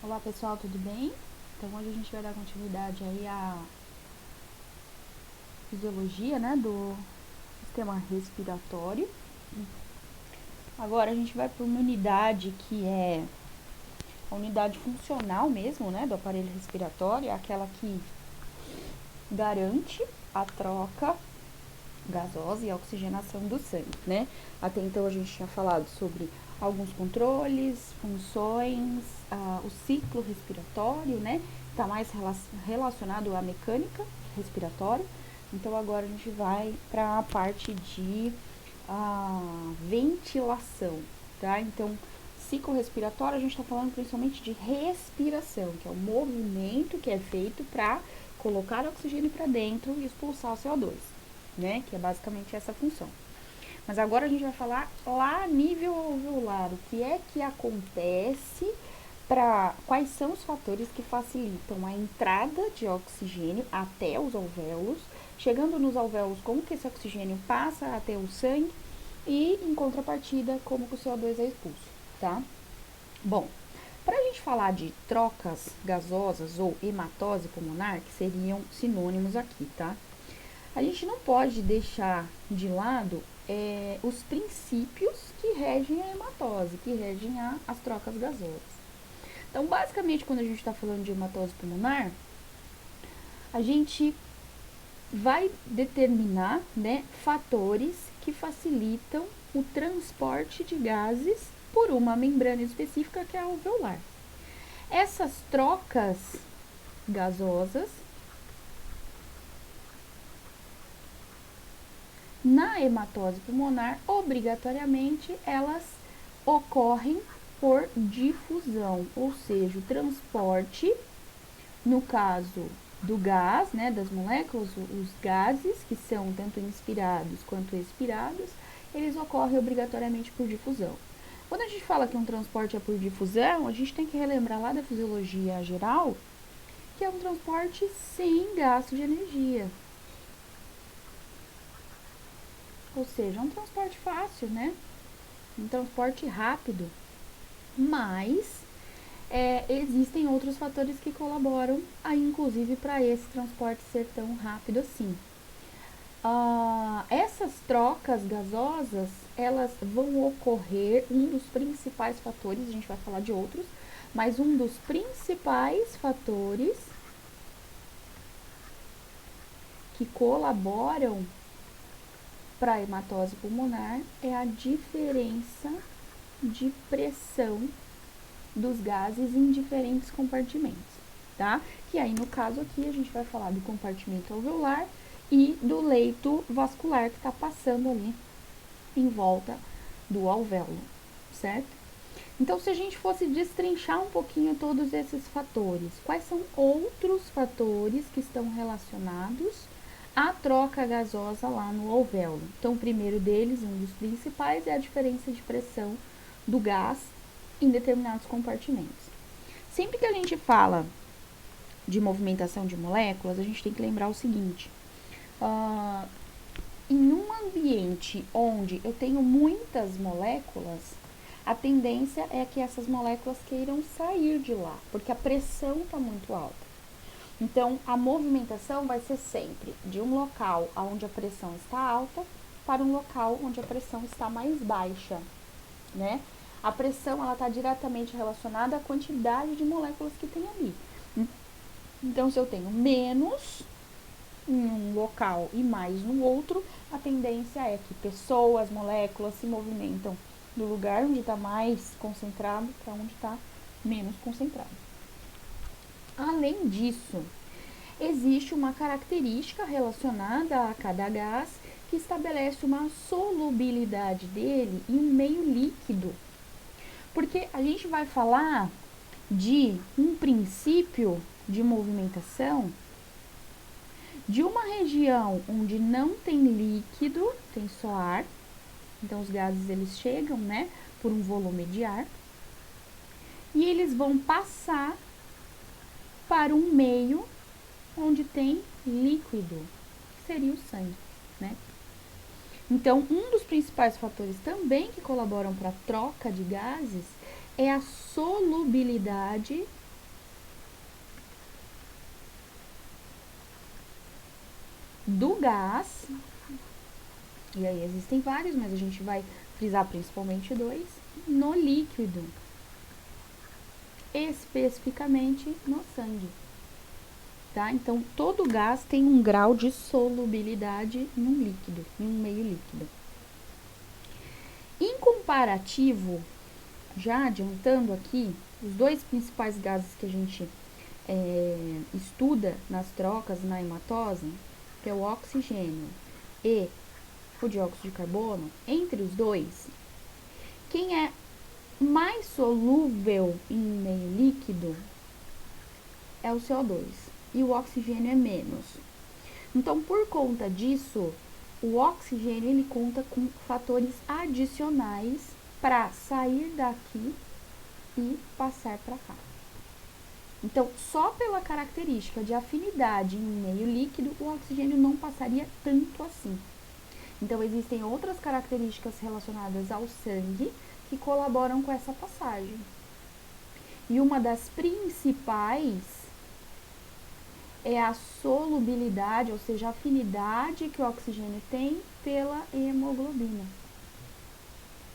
Olá pessoal, tudo bem? Então hoje a gente vai dar continuidade aí à fisiologia, né, do sistema respiratório. Agora a gente vai para uma unidade que é a unidade funcional mesmo, né, do aparelho respiratório, é aquela que garante a troca gasosa e a oxigenação do sangue, né? Até então a gente tinha falado sobre alguns controles, funções, o ciclo respiratório, né? Está mais relacionado à mecânica respiratória. Então agora a gente vai para a parte de ventilação, tá? Então, ciclo respiratório a gente está falando principalmente de respiração, que é o movimento que é feito para colocar oxigênio para dentro e expulsar o CO2, né? Que é basicamente essa função. Mas agora a gente vai falar lá a nível alveolar, o que é que acontece quais são os fatores que facilitam a entrada de oxigênio até os alvéolos, chegando nos alvéolos, como que esse oxigênio passa até o sangue e, em contrapartida, como que o CO2 é expulso, tá? Bom, para a gente falar de trocas gasosas ou hematose pulmonar, que seriam sinônimos aqui, tá? A gente não pode deixar de lado os princípios que regem a hematose, que regem as trocas gasosas. Então, basicamente, quando a gente está falando de hematose pulmonar, a gente vai determinar, né, fatores que facilitam o transporte de gases por uma membrana específica que é a alveolar. Essas trocas gasosas, na hematose pulmonar, obrigatoriamente elas ocorrem por difusão, ou seja, o transporte, no caso do gás, né, das moléculas, os gases, que são tanto inspirados quanto expirados, eles ocorrem obrigatoriamente por difusão. Quando a gente fala que um transporte é por difusão, a gente tem que relembrar lá da fisiologia geral, que é um transporte sem gasto de energia. Ou seja, é um transporte fácil, né? Um transporte rápido. Mas existem outros fatores que colaboram, inclusive para esse transporte ser tão rápido assim. Essas trocas gasosas, elas vão ocorrer, um dos principais fatores, a gente vai falar de outros, mas um dos principais fatores que colaboram para a hematose pulmonar é a diferença de pressão dos gases em diferentes compartimentos, tá? Que aí no caso aqui a gente vai falar do compartimento alveolar e do leito vascular que está passando ali em volta do alvéolo, certo? Então, se a gente fosse destrinchar um pouquinho todos esses fatores, quais são outros fatores que estão relacionados à troca gasosa lá no alvéolo? Então, o primeiro deles, um dos principais, é a diferença de pressão do gás em determinados compartimentos. Sempre que a gente fala de movimentação de moléculas, a gente tem que lembrar o seguinte: em um ambiente onde eu tenho muitas moléculas, a tendência é que essas moléculas queiram sair de lá, porque a pressão está muito alta. Então, a movimentação vai ser sempre de um local onde a pressão está alta para um local onde a pressão está mais baixa, né? A pressão ela está diretamente relacionada à quantidade de moléculas que tem ali. Então, se eu tenho menos em um local e mais no outro, a tendência é que pessoas, moléculas se movimentam do lugar onde está mais concentrado para onde está menos concentrado. Além disso, existe uma característica relacionada a cada gás que estabelece uma solubilidade dele em um meio líquido. Porque a gente vai falar de um princípio de movimentação de uma região onde não tem líquido, tem só ar. Então os gases eles chegam, né, por um volume de ar e eles vão passar para um meio onde tem líquido, que seria o sangue, né? Então, um dos principais fatores também que colaboram para a troca de gases é a solubilidade do gás, e aí existem vários, mas a gente vai frisar principalmente dois, no líquido, especificamente no sangue. Tá? Então, todo gás tem um grau de solubilidade num líquido, em um meio líquido. Em comparativo, já adiantando aqui, os dois principais gases que a gente estuda nas trocas na hematose, que é o oxigênio e o dióxido de carbono, entre os dois, quem é mais solúvel em meio líquido é o CO2 e o oxigênio é menos. Então, por conta disso, o oxigênio ele conta com fatores adicionais para sair daqui e passar para cá. Então, só pela característica de afinidade em meio líquido, o oxigênio não passaria tanto assim. Então, existem outras características relacionadas ao sangue que colaboram com essa passagem. E uma das principais é a solubilidade, ou seja, a afinidade que o oxigênio tem pela hemoglobina.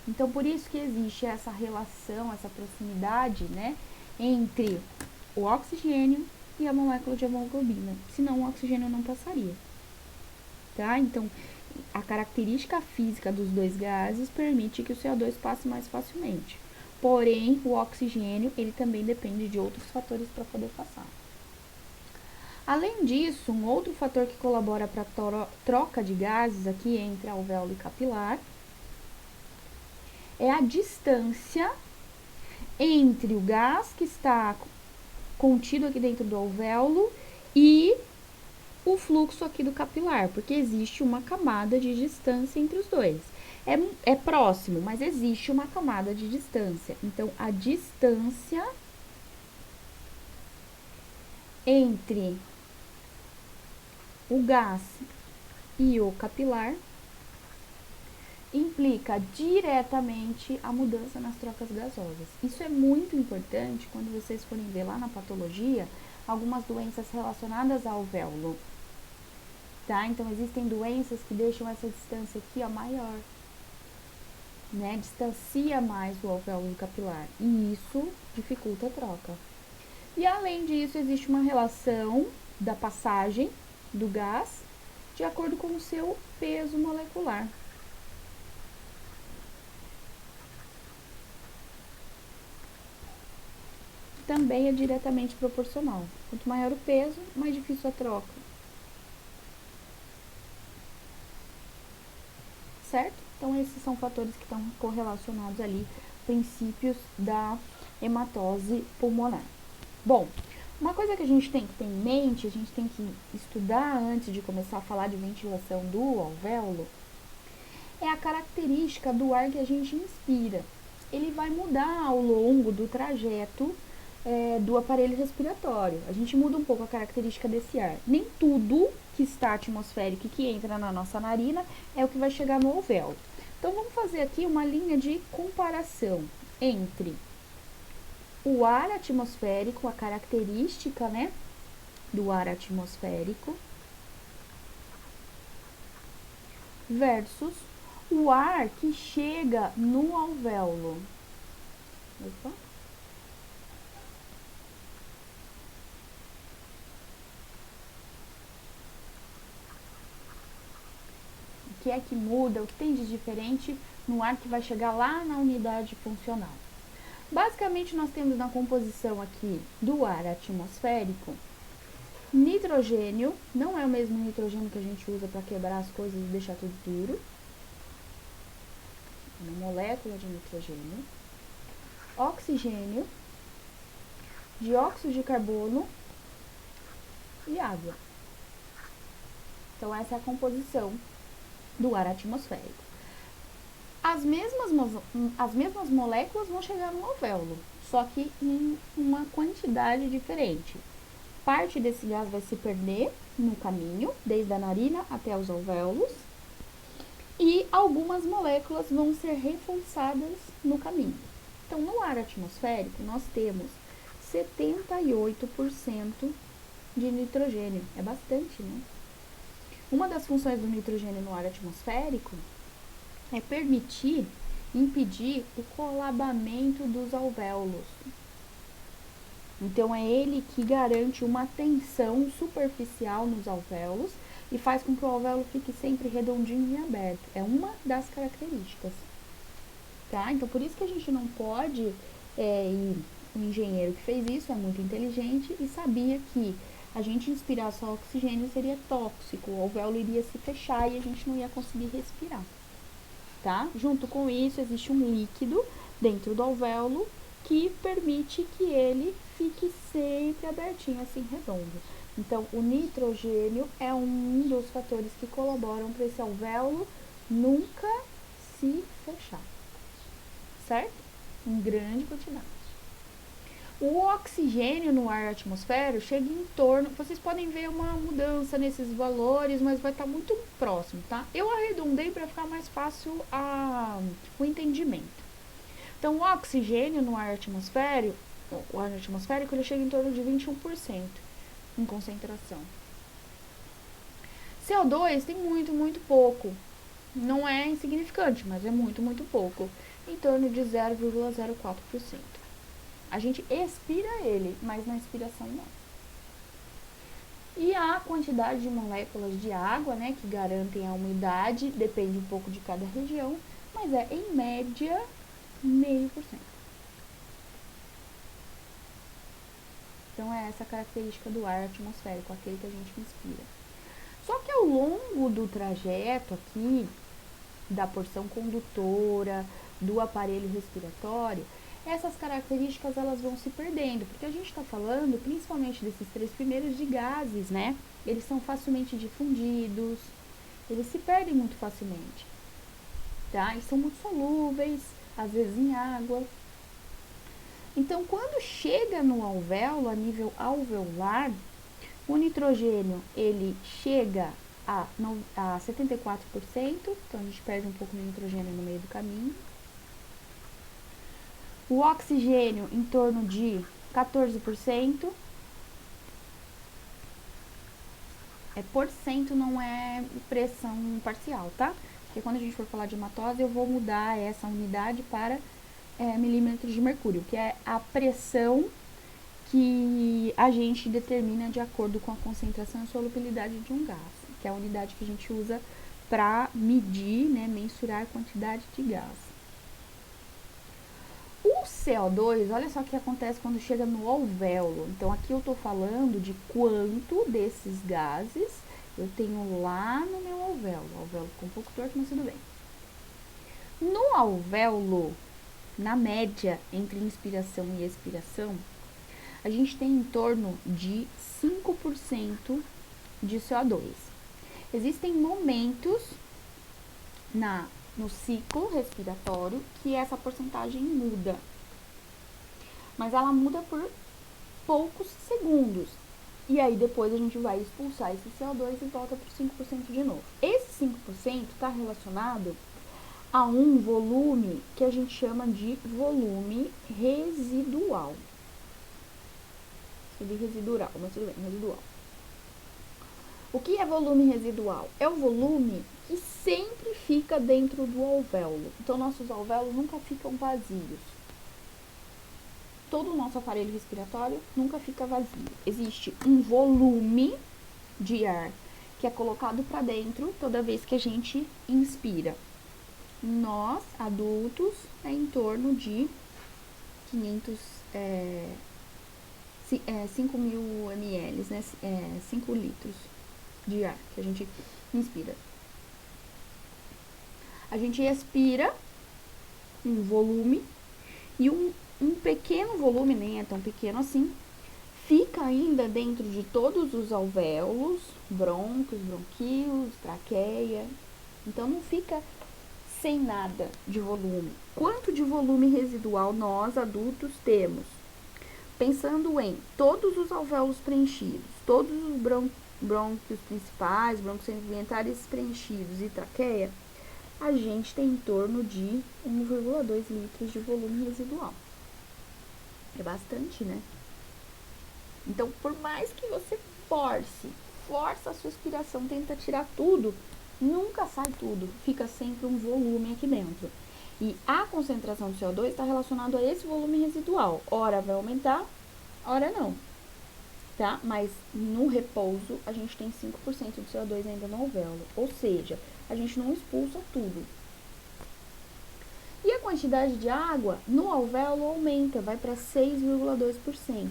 Então, por isso que existe essa relação, essa proximidade, né, entre o oxigênio e a molécula de hemoglobina. Senão, o oxigênio não passaria. Tá? Então, a característica física dos dois gases permite que o CO2 passe mais facilmente. Porém, o oxigênio, ele também depende de outros fatores para poder passar. Além disso, um outro fator que colabora para a troca de gases aqui entre alvéolo e capilar é a distância entre o gás que está contido aqui dentro do alvéolo e o fluxo aqui do capilar, porque existe uma camada de distância entre os dois. É próximo, mas existe uma camada de distância. Então, a distância entre o gás e o capilar implica diretamente a mudança nas trocas gasosas. Isso é muito importante quando vocês forem ver lá na patologia algumas doenças relacionadas ao alvéolo. Tá? Então, existem doenças que deixam essa distância aqui maior, né? Distancia mais o alvéolo do capilar, e isso dificulta a troca. E além disso, existe uma relação da passagem do gás de acordo com o seu peso molecular. Também é diretamente proporcional. Quanto maior o peso, mais difícil a troca. Certo? Então, esses são fatores que estão correlacionados ali, princípios da hematose pulmonar. Bom, uma coisa que a gente tem que ter em mente, a gente tem que estudar antes de começar a falar de ventilação do alvéolo, é a característica do ar que a gente inspira. Ele vai mudar ao longo do trajeto do aparelho respiratório. A gente muda um pouco a característica desse ar. Nem tudo que está atmosférico e que entra na nossa narina é o que vai chegar no alvéolo. Então, vamos fazer aqui uma linha de comparação entre o ar atmosférico, a característica, né, do ar atmosférico, versus o ar que chega no alvéolo. Opa. O que é que muda, o que tem de diferente no ar que vai chegar lá na unidade funcional? Basicamente, nós temos na composição aqui do ar atmosférico nitrogênio, não é o mesmo nitrogênio que a gente usa para quebrar as coisas e deixar tudo duro. Uma molécula de nitrogênio, oxigênio, dióxido de carbono e água. Então, essa é a composição do ar atmosférico. As mesmas moléculas vão chegar no alvéolo, só que em uma quantidade diferente. Parte desse gás vai se perder no caminho, desde a narina até os alvéolos, e algumas moléculas vão ser reforçadas no caminho. Então, no ar atmosférico, nós temos 78% de nitrogênio. É bastante, né? Uma das funções do nitrogênio no ar atmosférico é impedir o colabamento dos alvéolos. Então, é ele que garante uma tensão superficial nos alvéolos e faz com que o alvéolo fique sempre redondinho e aberto. É uma das características. Tá? Então, por isso que a gente não pode o engenheiro que fez isso é muito inteligente e sabia que a gente inspirar só oxigênio seria tóxico, o alvéolo iria se fechar e a gente não ia conseguir respirar. Tá? Junto com isso, existe um líquido dentro do alvéolo que permite que ele fique sempre abertinho, assim, redondo. Então, o nitrogênio é um dos fatores que colaboram para esse alvéolo nunca se fechar. Certo? Em grande quantidade. O oxigênio no ar atmosférico chega em torno, vocês podem ver uma mudança nesses valores, mas vai estar muito próximo, tá? Eu arredondei para ficar mais fácil o entendimento. Então, o oxigênio no ar atmosférico, ele chega em torno de 21% em concentração. CO2 tem muito, muito pouco. Não é insignificante, mas é muito, muito pouco. Em torno de 0,04%. A gente expira ele, mas na expiração não. E a quantidade de moléculas de água, né, que garantem a umidade, depende um pouco de cada região, mas é em média 0,5%. Então é essa a característica do ar atmosférico, aquele que a gente inspira. Só que ao longo do trajeto aqui, da porção condutora, do aparelho respiratório, essas características elas vão se perdendo, porque a gente está falando principalmente desses 3 primeiros de gases, né? Eles são facilmente difundidos, eles se perdem muito facilmente, tá? E são muito solúveis, às vezes em água. Então, quando chega no alvéolo, a nível alveolar, o nitrogênio ele chega a 74%, então a gente perde um pouco de nitrogênio no meio do caminho. O oxigênio em torno de 14%. Por cento não é pressão parcial, tá? Porque quando a gente for falar de hematose, eu vou mudar essa unidade para milímetros de mercúrio, que é a pressão que a gente determina de acordo com a concentração e solubilidade de um gás, que é a unidade que a gente usa para medir, né, mensurar a quantidade de gás. O CO2, olha só o que acontece quando chega no alvéolo. Então, aqui eu estou falando de quanto desses gases eu tenho lá no meu alvéolo. O alvéolo ficou um pouco torto, mas tudo bem. No alvéolo, na média entre inspiração e expiração, a gente tem em torno de 5% de CO2. Existem momentos no ciclo respiratório que essa porcentagem muda. Mas ela muda por poucos segundos. E aí depois a gente vai expulsar esse CO2 e volta para 5% de novo. Esse 5% está relacionado a um volume que a gente chama de volume residual. Escrevi residual, mas tudo bem, residual. O que é volume residual? É o volume que sempre fica dentro do alvéolo. Então, nossos alvéolos nunca ficam vazios. Todo o nosso aparelho respiratório nunca fica vazio. Existe um volume de ar que é colocado para dentro toda vez que a gente inspira. Nós, adultos, é em torno de 5 mil ml, né? 5 litros de ar que a gente inspira. A gente expira um volume e um pequeno volume, nem é tão pequeno assim, fica ainda dentro de todos os alvéolos, brônquios, bronquíolos, traqueia. Então, não fica sem nada de volume. Quanto de volume residual nós, adultos, temos? Pensando em todos os alvéolos preenchidos, todos os brônquios principais, brônquios segmentares preenchidos e traqueia, a gente tem em torno de 1,2 litros de volume residual. É bastante, né? Então, por mais que você force força a sua respiração, tenta tirar tudo, nunca sai tudo, fica sempre um volume aqui dentro. E a concentração do CO2 está relacionada a esse volume residual. Ora vai aumentar, ora não, tá? Mas no repouso, a gente tem 5% do CO2 ainda no alvéolo, ou seja, a gente não expulsa tudo. E a quantidade de água no alvéolo aumenta, vai para 6,2%.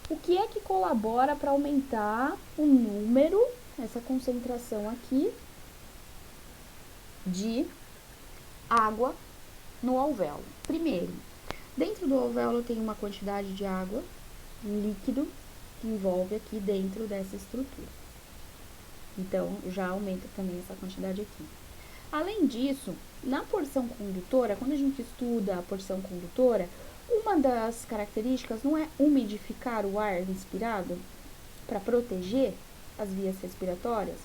O que é que colabora para aumentar o número, essa concentração aqui, de água no alvéolo? Primeiro, dentro do alvéolo tem uma quantidade de água, um líquido, que envolve aqui dentro dessa estrutura. Então, já aumenta também essa quantidade aqui. Além disso, na porção condutora, quando a gente estuda a porção condutora, uma das características não é umidificar o ar inspirado para proteger as vias respiratórias?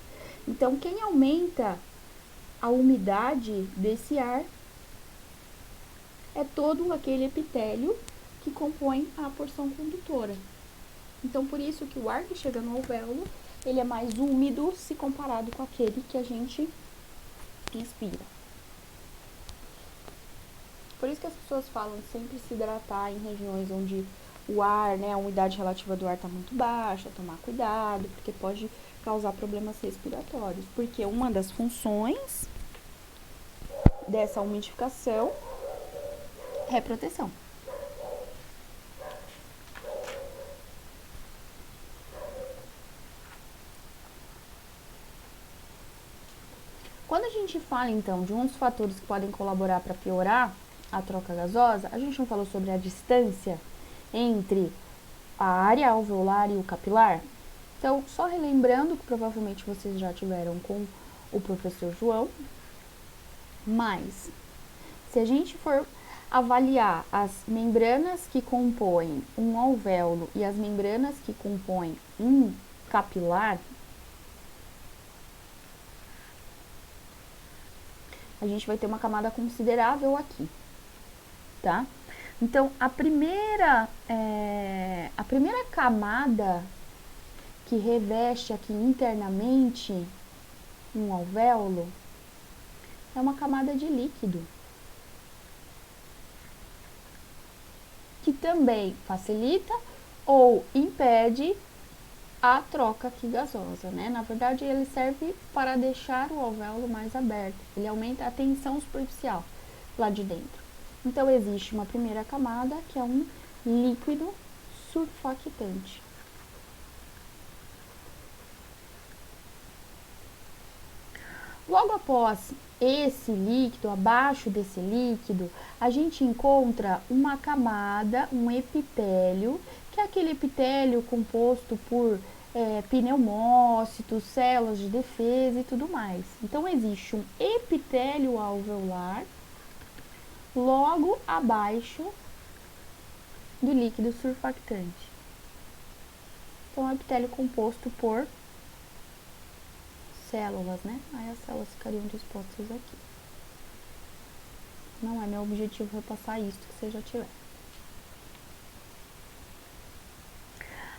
Então, quem aumenta a umidade desse ar é todo aquele epitélio que compõe a porção condutora. Então, por isso que o ar que chega no alvéolo, ele é mais úmido se comparado com aquele que a gente inspira. Por isso que as pessoas falam de sempre se hidratar em regiões onde o ar, né, a umidade relativa do ar está muito baixa, tomar cuidado, porque pode causar problemas respiratórios. Porque uma das funções dessa umidificação é proteção. Quando a gente fala, então, de um dos fatores que podem colaborar para piorar a troca gasosa, a gente não falou sobre a distância entre a área alveolar e o capilar? Então, só relembrando que provavelmente vocês já tiveram com o professor João, mas se a gente for avaliar as membranas que compõem um alvéolo e as membranas que compõem um capilar, a gente vai ter uma camada considerável aqui, tá? Então, a primeira camada que reveste aqui internamente um alvéolo é uma camada de líquido, que também facilita ou impede a troca aqui gasosa, né? Na verdade, ele serve para deixar o alvéolo mais aberto. Ele aumenta a tensão superficial lá de dentro. Então, existe uma primeira camada, que é um líquido surfactante. Logo após esse líquido, abaixo desse líquido, a gente encontra uma camada, um epitélio, que é aquele epitélio composto por pneumócitos, células de defesa e tudo mais. Então, existe um epitélio alveolar logo abaixo do líquido surfactante. Então, é um epitélio composto por células, né? Aí as células ficariam dispostas aqui. Não é meu objetivo repassar isso que você já tiver.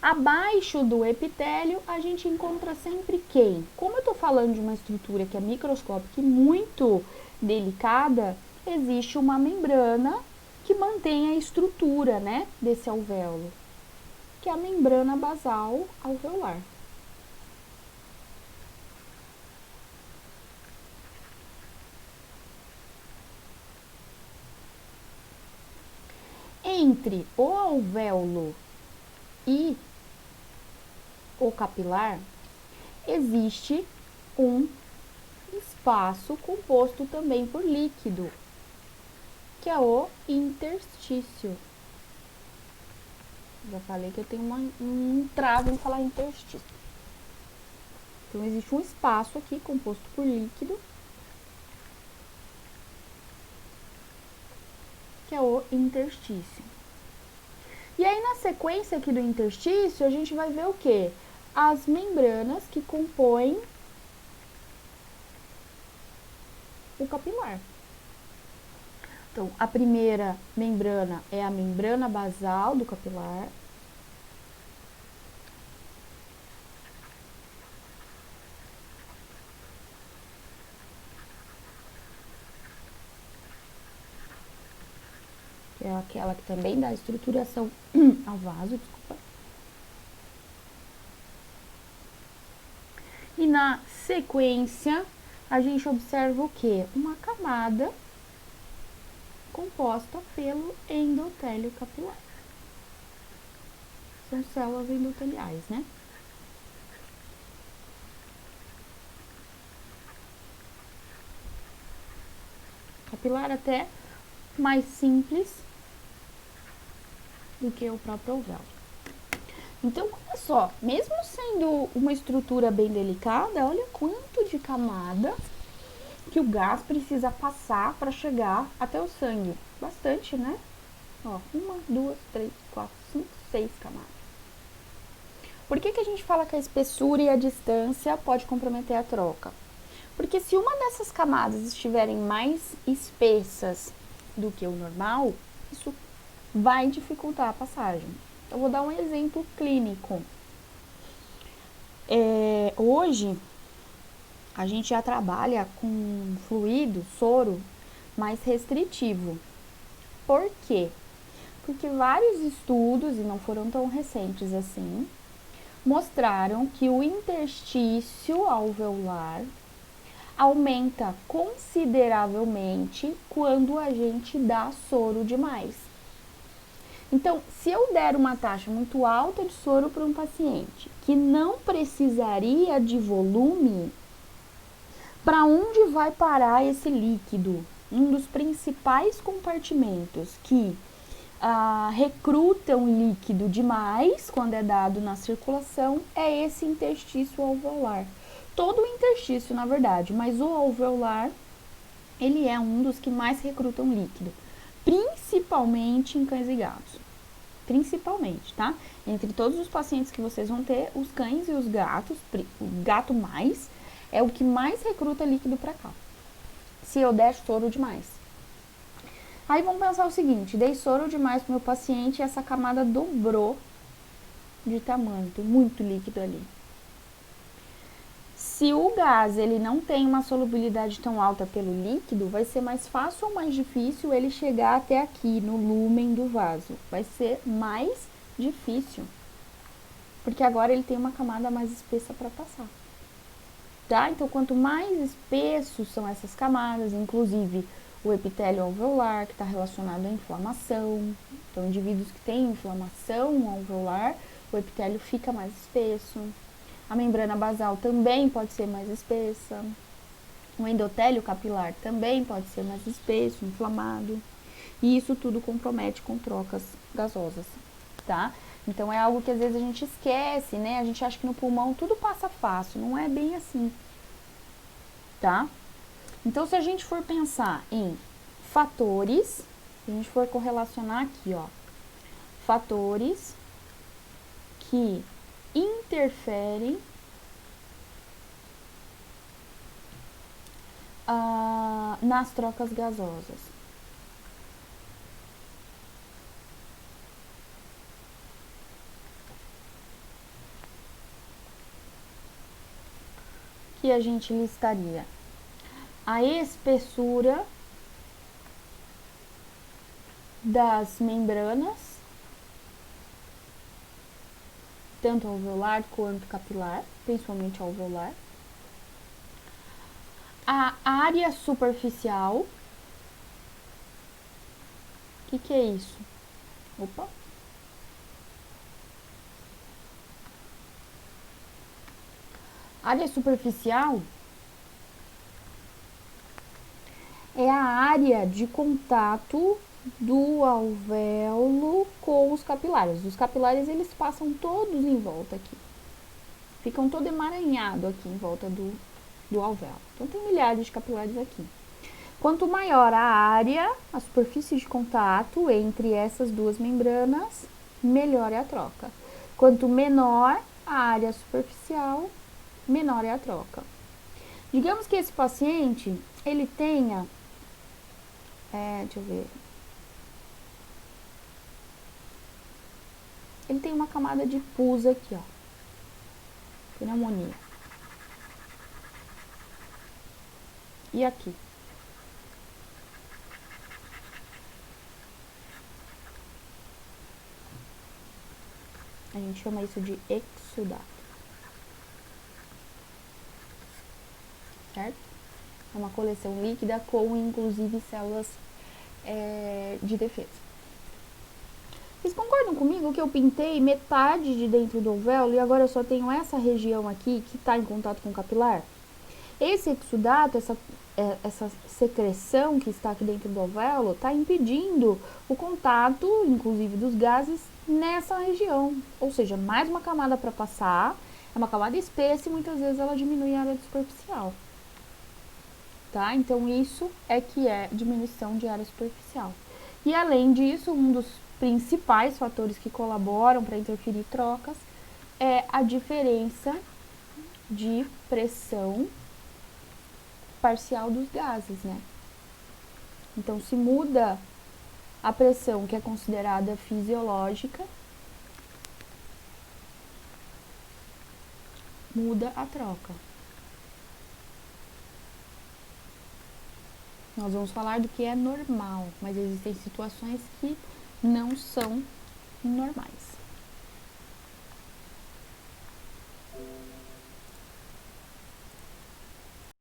Abaixo do epitélio, a gente encontra sempre quem? Como eu estou falando de uma estrutura que é microscópica e muito delicada, existe uma membrana que mantém a estrutura, né, desse alvéolo, que é a membrana basal alveolar. Entre o alvéolo e o capilar, existe um espaço composto também por líquido, que é o interstício. Já falei que eu tenho um travo em falar interstício. Então, existe um espaço aqui composto por líquido, que é o interstício. E aí, na sequência aqui do interstício, a gente vai ver o quê? As membranas que compõem o capilar. Então, a primeira membrana é a membrana basal do capilar. é aquela que também dá estruturação ao vaso, desculpa. E na sequência, a gente observa o quê? Uma camada composta pelo endotélio capilar. São células endoteliais, né? Capilar até mais simples do que o próprio alvéolo. Então, olha só, mesmo sendo uma estrutura bem delicada, olha quanto de camada que o gás precisa passar para chegar até o sangue. Bastante, né? Ó, 1, 2, 3, 4, 5, 6 camadas. Por que a gente fala que a espessura e a distância pode comprometer a troca? Porque se uma dessas camadas estiverem mais espessas do que o normal, isso vai dificultar a passagem. Eu vou dar um exemplo clínico. Hoje, a gente já trabalha com fluido, soro, mais restritivo. Por quê? Porque vários estudos, e não foram tão recentes assim, mostraram que o interstício alveolar aumenta consideravelmente quando a gente dá soro demais. Então, se eu der uma taxa muito alta de soro para um paciente que não precisaria de volume, para onde vai parar esse líquido? Um dos principais compartimentos que recrutam líquido demais quando é dado na circulação é esse interstício alveolar. Todo o interstício, na verdade, mas o alveolar, ele é um dos que mais recrutam líquido, principalmente em cães e gatos. Principalmente, tá? Entre todos os pacientes que vocês vão ter, os cães e os gatos, o gato mais, é o que mais recruta líquido para cá. Se eu der soro demais. Aí vamos pensar o seguinte, dei soro demais pro meu paciente e essa camada dobrou de tamanho, tem muito líquido ali. Se o gás ele não tem uma solubilidade tão alta pelo líquido, vai ser mais fácil ou mais difícil ele chegar até aqui, no lúmen do vaso. Vai ser mais difícil, porque agora ele tem uma camada mais espessa para passar. Tá? Então, quanto mais espessos são essas camadas, inclusive o epitélio alveolar, que está relacionado à inflamação. Então, indivíduos que têm inflamação alveolar, o epitélio fica mais espesso. A membrana basal também pode ser mais espessa. O endotélio capilar também pode ser mais espesso, inflamado. E isso tudo compromete com trocas gasosas, tá? Então, é algo que às vezes a gente esquece, né? A gente acha que no pulmão tudo passa fácil. Não é bem assim, tá? Então, se a gente for pensar em fatores, se a gente for correlacionar aqui, ó, fatores que interferem nas trocas gasosas. Que a gente listaria a espessura das membranas, tanto alveolar quanto capilar, principalmente alveolar. A área superficial. O que é isso? Opa! Área superficial é a área de contato do alvéolo com os capilares. Os capilares, eles passam todos em volta aqui. Ficam todo emaranhado aqui em volta do alvéolo. Então, tem milhares de capilares aqui. Quanto maior a área, a superfície de contato entre essas duas membranas, melhor é a troca. Quanto menor a área superficial, menor é a troca. Digamos que esse paciente, ele tenha, deixa eu ver, ele tem uma camada de pus aqui, ó, pneumonia. E aqui. A gente chama isso de exudato. Certo? É uma coleção líquida com, inclusive, células de defesa. Vocês concordam comigo que eu pintei metade de dentro do alvéolo e agora eu só tenho essa região aqui que está em contato com o capilar? Esse exudato, essa secreção que está aqui dentro do alvéolo, está impedindo o contato, inclusive dos gases, nessa região. Ou seja, mais uma camada para passar, é uma camada espessa e muitas vezes ela diminui a área superficial. Tá? Então, isso é que é diminuição de área superficial. E além disso, um dos principais fatores que colaboram para interferir trocas é a diferença de pressão parcial dos gases, né? Então, se muda a pressão que é considerada fisiológica, muda a troca. Nós vamos falar do que é normal, mas existem situações que não são normais.